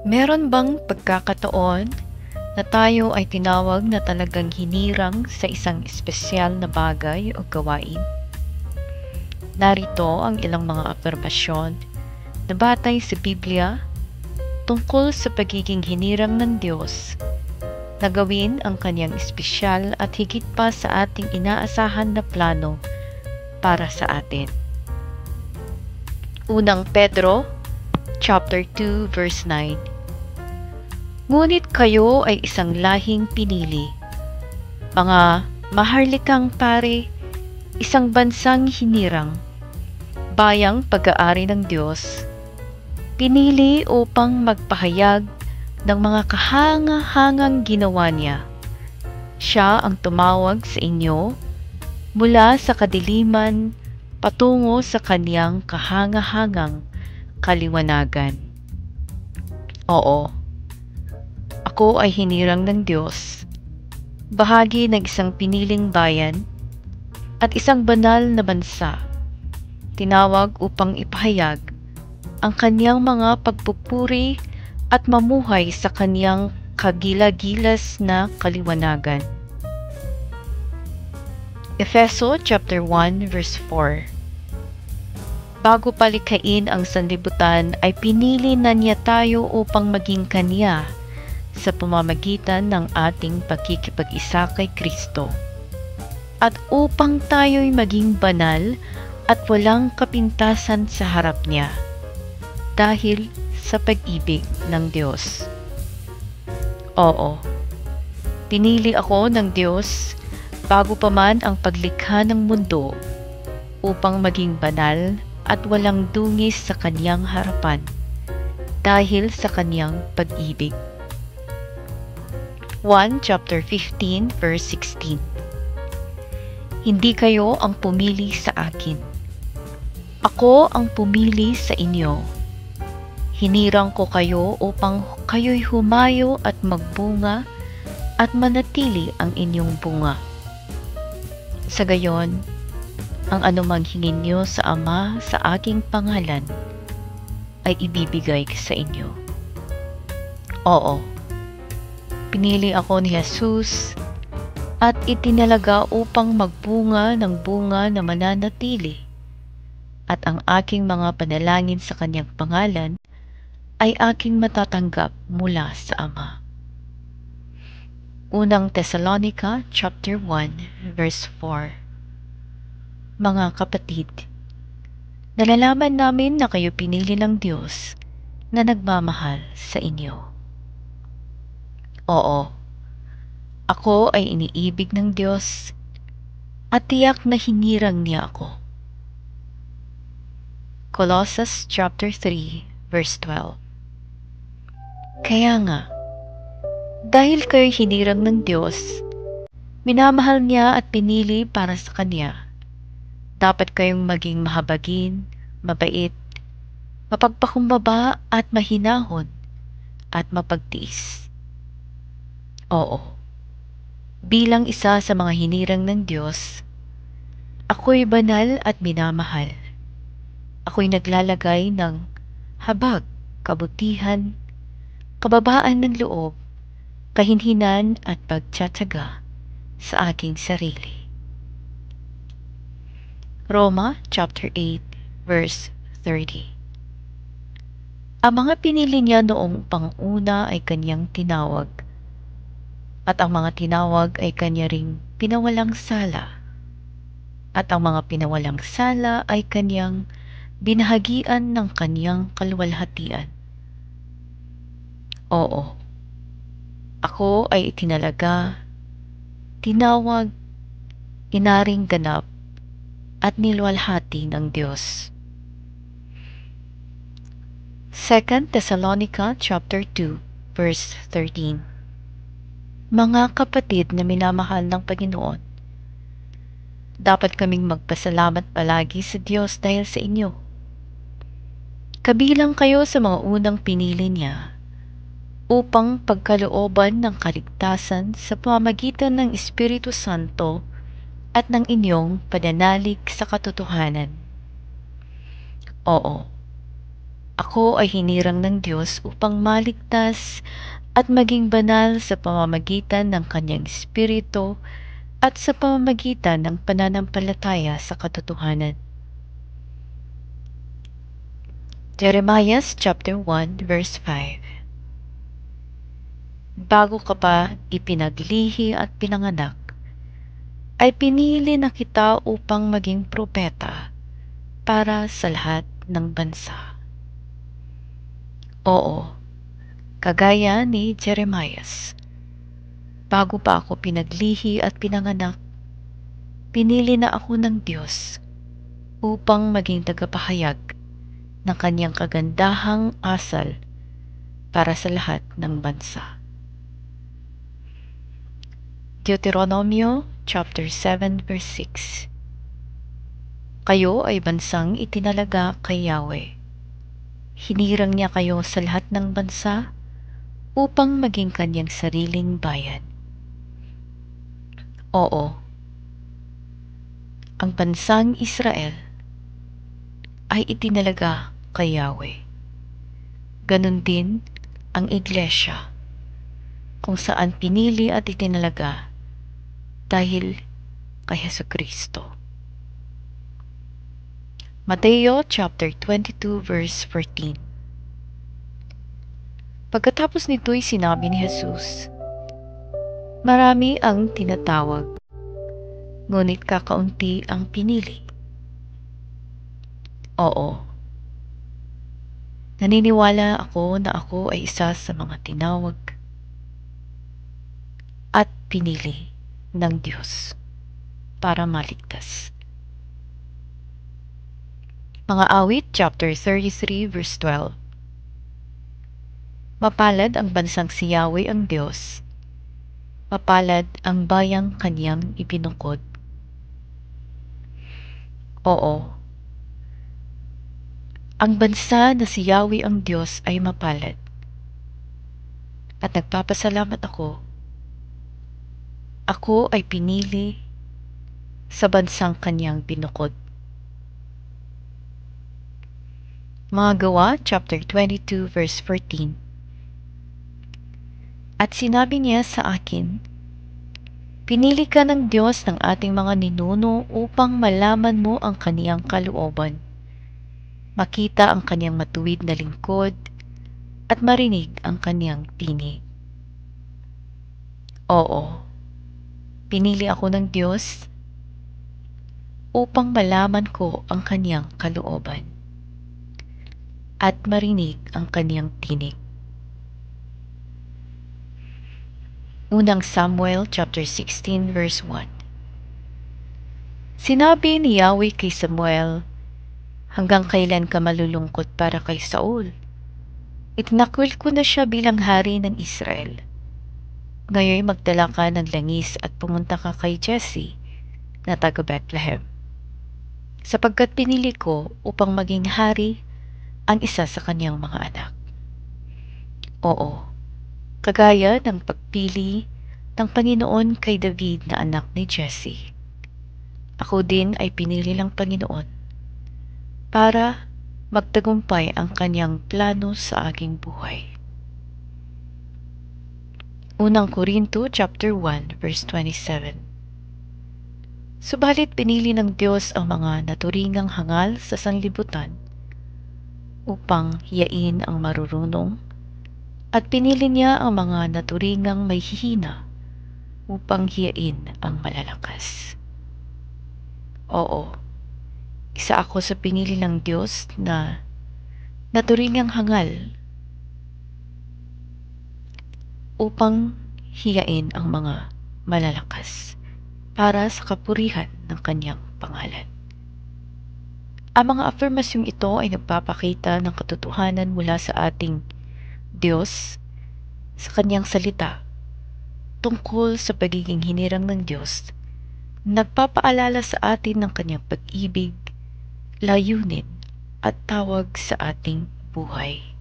Meron bang pagkakataon na tayo ay tinawag na talagang hinirang sa isang espesyal na bagay o gawain? Narito ang ilang mga afirmasyon na batay sa Biblia tungkol sa pagiging hinirang ng Diyos na gawin ang kanyang espesyal at higit pa sa ating inaasahan na plano para sa atin. Unang Pedro, chapter 2, verse 9. Ngunit kayo ay isang lahing pinili, mga maharlikang pare, isang bansang hinirang, bayang pag-aari ng Diyos, pinili upang magpahayag ng mga kahanga-hangang ginawa niya. Siya ang tumawag sa inyo mula sa kadiliman patungo sa kaniyang kahanga-hangang kaliwanagan. Oo, ako ay hinirang ng Diyos, bahagi ng isang piniling bayan at isang banal na bansa, tinawag upang ipahayag ang kaniyang mga pagpupuri at mamuhay sa kaniyang kagila-gilas na kaliwanagan. Efeso chapter 1 verse 4. Bago palikhain ang sanlibutan ay pinili na niya tayo upang maging kaniya sa pamamagitan ng ating pakikipag-isa kay Kristo, at upang tayo'y maging banal at walang kapintasan sa harap niya dahil sa pag-ibig ng Diyos. Oo, pinili ako ng Diyos bago pa man ang paglikha ng mundo upang maging banal at walang dungis sa kaniyang harapan dahil sa kaniyang pag-ibig. 1 chapter 15 verse 16. Hindi kayo ang pumili sa akin. Ako ang pumili sa inyo. Hinirang ko kayo upang kayo'y humayo at magbunga at manatili ang inyong bunga. Sa gayon, ang anumang hingin niyo sa Ama sa aking pangalan ay ibibigay sa inyo. Oo, pinili ako ni Jesus at itinalaga upang magbunga ng bunga na mananatili, at ang aking mga panalangin sa kanyang pangalan ay aking matatanggap mula sa Ama. Unang Thessalonica chapter 1 verse 4. Mga kapatid, nalalaman namin na kayo pinili ng Diyos na nagmamahal sa inyo. Oo, ako ay iniibig ng Diyos at tiyak na hinirang niya ako. Colossus chapter 3 verse 12. Kaya nga, dahil kayo hinirang ng Diyos, minamahal niya at pinili para sa Kanya, dapat kayong maging mahabagin, mabait, mapagpakumbaba at mahinahon at mapagtiis. Oo, bilang isa sa mga hinirang ng Diyos, ako'y banal at minamahal. Ako'y naglalagay ng habag, kabutihan, kababaan ng loob, kahinhinan at pagtsatsaga sa aking sarili. Roma chapter 8 verse 30. Ang mga pinili niya noong panguna ay kanyang tinawag, at ang mga tinawag ay kanya ring pinawalang sala, at ang mga pinawalang sala ay kanyang binahagian ng kanyang kaluwalhatian. Oo, ako ay itinalaga, tinawag, inaring ganap, at niluwalhati ng Diyos. 2 Thessalonica chapter 2 verse 13. Mga kapatid na minamahal ng Panginoon, dapat kaming magpasalamat palagi sa Diyos dahil sa inyo. Kabilang kayo sa mga unang pinili niya upang pagkalooban ng kaligtasan sa pamamagitan ng Espiritu Santo at ng inyong pananalig sa katotohanan. Oo, Ako ay hinirang ng Diyos upang maligtas at maging banal sa pamamagitan ng Kanyang Espiritu at sa pamamagitan ng pananampalataya sa katotohanan. Jeremiah chapter 1 verse 5. Bago ka pa ipinaglihi at pinanganak, ay pinili na kita upang maging propeta para sa lahat ng bansa. Oo, kagaya ni Jeremiah, bago pa ako pinaglihi at pinanganak, pinili na ako ng Diyos upang maging tagapahayag ng kanyang kagandahang asal para sa lahat ng bansa. Deuteronomio chapter 7 verse 6. Kayo ay bansang itinalaga kay Yahweh. Hinirang niya kayo sa lahat ng bansa upang maging kanyang sariling bayan. Oo, ang bansang Israel ay itinalaga kay Yahweh. Ganon din ang iglesia, kung saan pinili at itinalaga dahil kay Jesucristo. Mateo chapter 22 verse 14. Pagkatapos nito'y sinabi ni Jesus, marami ang tinatawag, ngunit kakaunti ang pinili. Oo, naniniwala ako na ako ay isa sa mga tinawag at pinili ng Diyos para maligtas. Mga awit chapter 33 verse 12. Mapalad ang bansang si Yahweh ang Diyos, mapalad ang bayang kanyang ibinungkod. Oo, ang bansa na si Yahweh ang Diyos ay mapalad. At nagpapasalamat ako ay pinili sa bansang kanyang binukod. Mga Gawa chapter 22 verse 14. At sinabi niya sa akin, pinili ka ng Diyos ng ating mga ninuno upang malaman mo ang kaniyang kalooban, makita ang kaniyang matuwid na lingkod, at marinig ang kaniyang tinig. Oo, pinili ako ng Diyos upang malaman ko ang kaniyang kalooban at marinig ang kaniyang tinig. Unang Samuel chapter 16 verse 1. Sinabi ni Yahweh kay Samuel, hanggang kailan ka malulungkot para kay Saul? Itinakwil ko na siya bilang hari ng Israel. Ngayon magdala ka ng langis at pumunta ka kay Jesse na taga Bethlehem, sapagkat pinili ko upang maging hari ang isa sa kanyang mga anak. Oo, kagaya ng pagpili ng Panginoon kay David na anak ni Jesse, ako din ay pinili ng Panginoon para magtagumpay ang kanyang plano sa aking buhay. Unang Korinto chapter 1 verse 27. Subalit pinili ng Diyos ang mga naturingang hangal sa sanlibutan upang hiyain ang marurunong, at pinili niya ang mga naturingang may hihina upang hiyain ang malalakas. Oo, isa ako sa pinili ng Diyos na naturingang hangal upang hiyain ang mga malalakas para sa kapurihan ng kanyang pangalan. Ang mga afirmasyong ito ay nagpapakita ng katotohanan mula sa ating Diyos sa kanyang salita tungkol sa pagiging hinirang ng Diyos, nagpapaalala sa atin ng kanyang pag-ibig, layunin at tawag sa ating buhay.